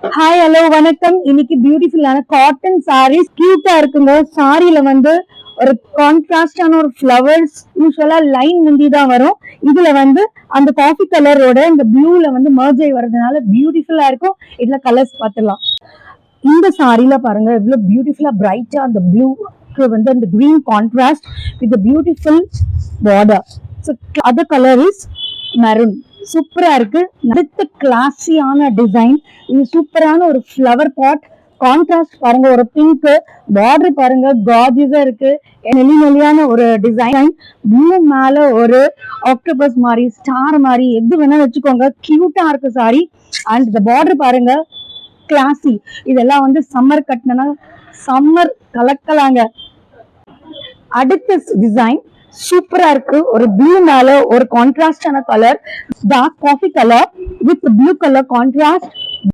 Hi hello வணக்கம். இன்னைக்கு பியூட்டிஃபுல்லான காட்டன் சாரீஸ் கியூட்டா இருக்குங்க. சாரியில வந்து ஒரு கான்ட்ராஸ்டான ஒரு ஃபிளவர்ஸ் யூஸ்வலா லைன் முந்தி தான் வரும். இதுல வந்து அந்த காஃபி கலரோட இந்த ப்ளூல வந்து மர்ஜ் ஆகி வர்றதுனால பியூட்டிஃபுல்லா இருக்கும். இதுல கலர்ஸ் பார்த்துலாம். இந்த சாரியில பாருங்க எவ்வளவு பியூட்டிஃபுல்லா பிரைட்டா அந்த ப்ளூக்கு வந்து அந்த green contrast with beautiful border. So other colour is maroon. சூப்பரா இருக்கு. அடுத்த கிளாஸியான டிசைன். இது சூப்பரான ஒரு ஃப்ளவர் பாட். கான்ட்ராஸ்ட் பாருங்க, ஒரு பிங்க் பார்டர் பாருங்க, கார்ஜியஸா இருக்கு. நெளி நெளியான ஒரு டிசைன். ப்ளூ மேல ஒரு ஆக்டோபஸ் மாதிரி, ஸ்டார் மாதிரி, எது வேணா வச்சுக்கோங்க. கியூட்டா இருக்கு சாரி. அண்ட் இந்த பார்டர் பாருங்க, கிளாசி. இதெல்லாம் வந்து சம்மர் கட்டினா சம்மர் கலக்கலாங்க. அடுத்த டிசைன் சூப்பரா இருக்கு. ஒரு ப்ளூ மேல ஒரு கான்ட்ராஸ்டான colour, dark coffee colour with blue colour contrast.